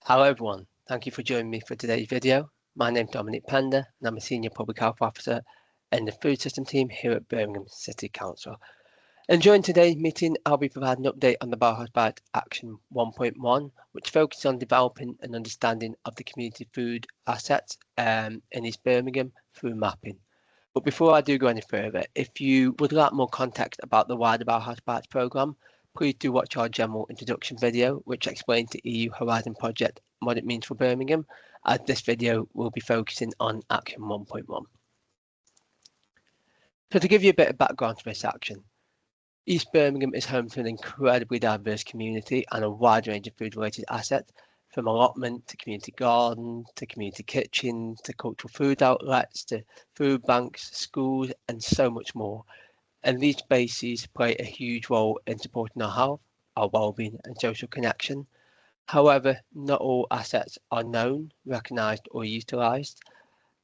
Hello everyone, thank you for joining me for today's video. My name is Dominic Pender and I'm a Senior Public Health Officer in the Food System team here at Birmingham City Council. And during today's meeting, I'll be providing an update on the Bauhaus Bites Action 1.1, which focuses on developing an understanding of the community food assets in East Birmingham through mapping. But before I do go any further, if you would like more context about the wider Bauhaus Bites programme, please do watch our general introduction video, which explains the EU Horizon project and what it means for Birmingham, as this video will be focusing on Action 1.1. So to give you a bit of background to this action, East Birmingham is home to an incredibly diverse community and a wide range of food-related assets, from allotment to community garden, to community kitchens, to cultural food outlets, to food banks, schools, and so much more. And these spaces play a huge role in supporting our health, our wellbeing, and social connection. However, not all assets are known, recognised, or utilised.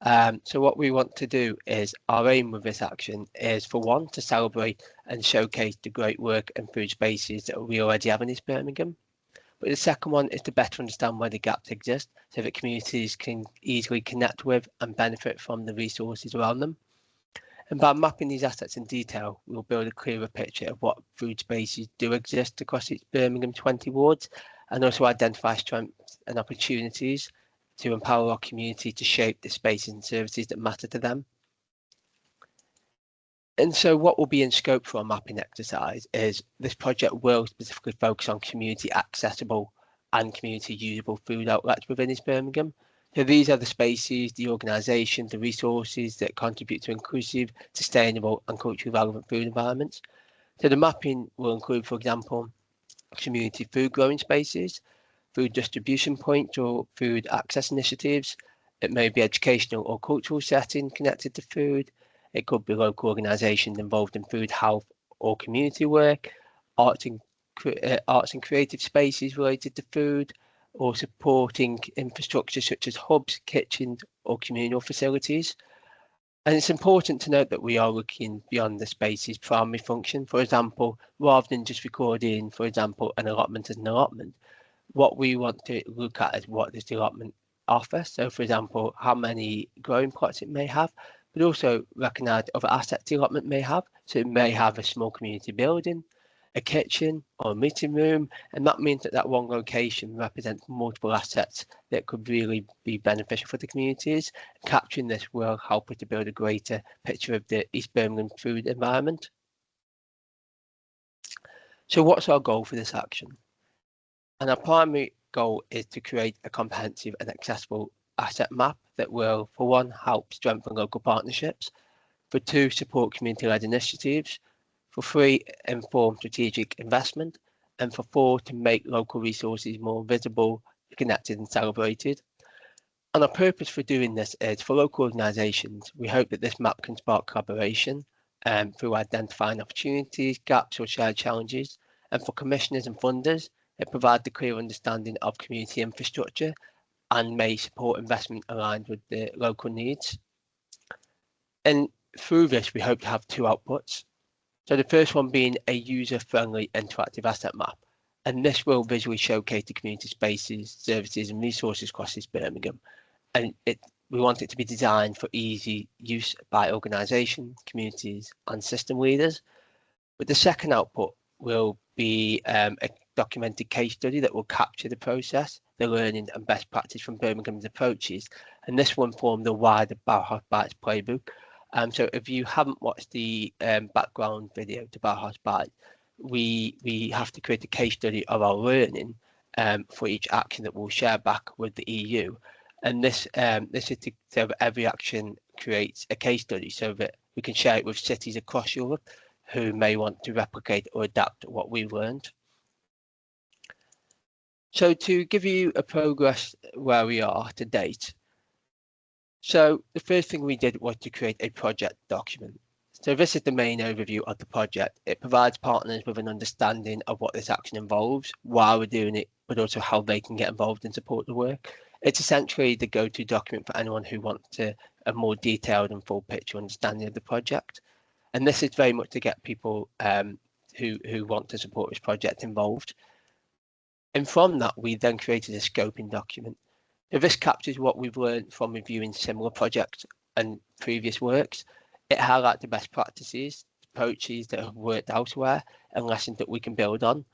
So what we want to do is, our aim with this action is, for one, to celebrate and showcase the great work and food spaces that we already have in East Birmingham. But the second one is to better understand where the gaps exist so that communities can easily connect with and benefit from the resources around them. And by mapping these assets in detail, we'll build a clearer picture of what food spaces do exist across its Birmingham 20 wards, and also identify strengths and opportunities to empower our community to shape the spaces and services that matter to them. And so what will be in scope for our mapping exercise is this project will specifically focus on community accessible and community usable food outlets within East Birmingham. So these are the spaces, the organisations, the resources that contribute to inclusive, sustainable and culturally relevant food environments. So the mapping will include, for example, community food growing spaces, food distribution points or food access initiatives. It may be educational or cultural setting connected to food. It could be local organisations involved in food, health or community work, arts and creative spaces related to food, or supporting infrastructure such as hubs, kitchens or communal facilities. And it's important to note that we are looking beyond the space's primary function. For example, rather than just recording, for example, an allotment as an allotment, what we want to look at is what does the allotment offer. So, for example, how many growing plots it may have, but also recognise other assets the allotment may have. So it may have a small community building, a kitchen or a meeting room, and that means that that one location represents multiple assets that could really be beneficial for the communities. Capturing this will help us to build a greater picture of the East Birmingham food environment. So what's our goal for this action? And our primary goal is to create a comprehensive and accessible asset map that will, for one, help strengthen local partnerships, for two, support community-led initiatives, for three, inform strategic investment, and for four, to make local resources more visible, connected and celebrated. And our purpose for doing this is, for local organisations, we hope that this map can spark collaboration through identifying opportunities, gaps or shared challenges. And for commissioners and funders, it provides a clear understanding of community infrastructure and may support investment aligned with the local needs. And through this, we hope to have two outputs. So the first one being a user-friendly interactive asset map. And this will visually showcase the community spaces, services and resources across East Birmingham. And we want it to be designed for easy use by organisations, communities and system leaders. But the second output will be a documented case study that will capture the process, the learning and best practice from Birmingham's approaches. And this will inform the wider Bauhaus Bites playbook. So if you haven't watched the background video to Bauhaus Bites, we have to create a case study of our learning for each action that we'll share back with the EU. And this is so that every action creates a case study so that we can share it with cities across Europe who may want to replicate or adapt what we've learned. So to give you a progress where we are to date. So the first thing we did was to create a project document. So this is the main overview of the project. It provides partners with an understanding of what this action involves, why we're doing it, but also how they can get involved and support the work. It's essentially the go-to document for anyone who wants a more detailed and full picture understanding of the project. And this is very much to get people who want to support this project involved. And from that, we then created a scoping document. So this captures what we've learned from reviewing similar projects and previous works. It highlights the best practices, approaches that have worked elsewhere, and lessons that we can build on.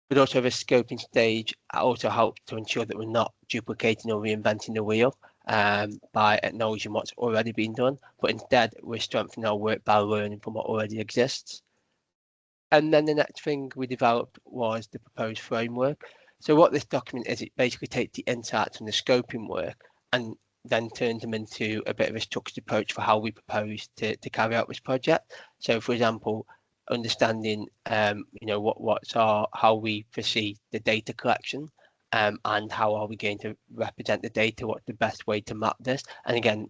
But also the scoping stage also helps to ensure that we're not duplicating or reinventing the wheel by acknowledging what's already been done, but instead we're strengthening our work by learning from what already exists. And then the next thing we developed was the proposed framework. So what this document is, it basically takes the insights from the scoping work and then turns them into a bit of a structured approach for how we propose to carry out this project. So for example, understanding how we foresee the data collection, and how are we going to represent the data, what's the best way to map this. And again,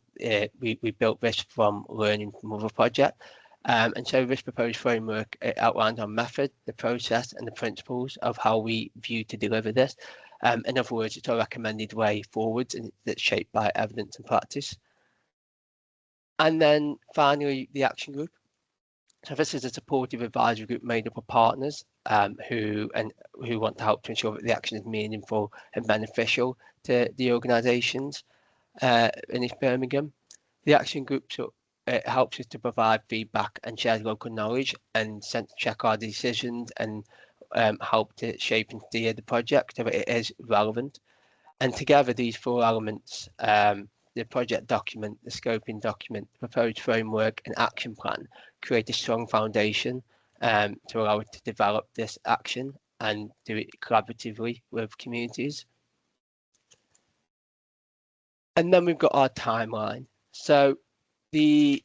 we built this from learning from other projects. And so this proposed framework, it outlines our method, the process and the principles of how we view to deliver this. In other words, it's a recommended way forwards, and that's shaped by evidence and practice. And then finally, the action group. So this is a supportive advisory group made up of partners who want to help to ensure that the action is meaningful and beneficial to the organisations in East Birmingham. The action group it helps us to provide feedback and share local knowledge and sense check our decisions and help to shape and steer the project so that it is relevant. And together, these four elements, the project document, the scoping document, the proposed framework and action plan, create a strong foundation to allow us to develop this action and do it collaboratively with communities. And then we've got our timeline. So the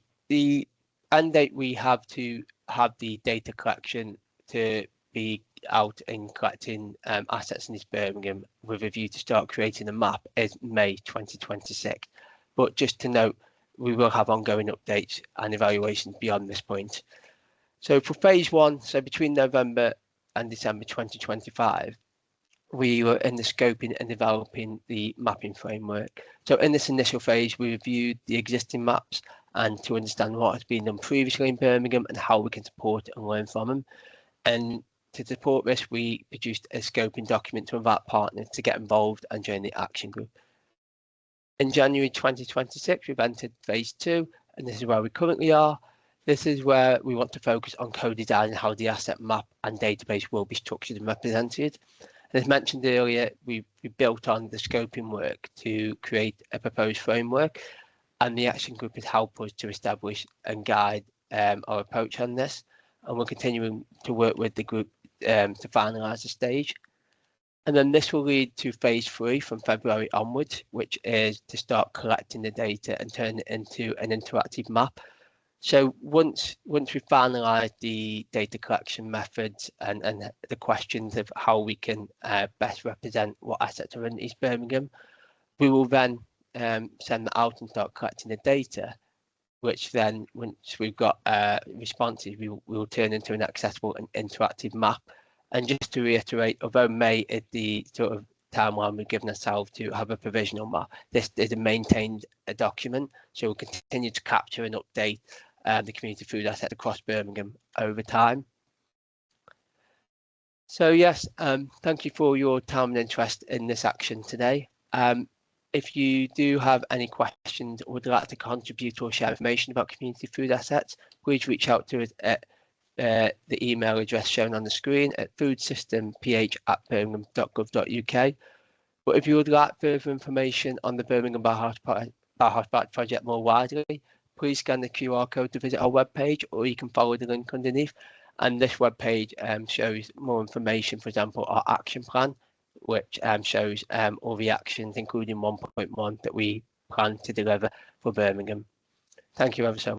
end date, we have to have the data collection to be out and collecting assets in East Birmingham with a view to start creating a map is May 2026. But just to note, we will have ongoing updates and evaluations beyond this point. So for phase one, so between November and December 2025, we were in the scoping and developing the mapping framework. So in this initial phase, we reviewed the existing maps and to understand what has been done previously in Birmingham and how we can support it and learn from them. And to support this, we produced a scoping document to invite partners to get involved and join the action group. In January 2026, we've entered phase two, and this is where we currently are. This is where we want to focus on co-designing how the asset map and database will be structured and represented. As mentioned earlier, we built on the scoping work to create a proposed framework, and the action group has helped us to establish and guide our approach on this. And we're continuing to work with the group to finalise the stage. And then this will lead to phase three from February onwards, which is to start collecting the data and turn it into an interactive map. So once we finalise the data collection methods and the questions of how we can best represent what assets are in East Birmingham, we will then send that out and start collecting the data, which then once we've got responses, we will turn into an accessible and interactive map. And just to reiterate, although May is the sort of timeline we've given ourselves to have a provisional map, this is a maintained document, so we'll continue to capture and update the community food asset across Birmingham over time. So yes, thank you for your time and interest in this action today. If you do have any questions or would like to contribute or share information about community food assets, please reach out to us at the email address shown on the screen at foodsystemph@birmingham.gov.uk. But if you would like further information on the Birmingham Bauhaus Bites project more widely, please scan the QR code to visit our webpage, or you can follow the link underneath. And this webpage shows more information, for example, our action plan, which shows all the actions, including 1.1 that we plan to deliver for Birmingham. Thank you ever so much.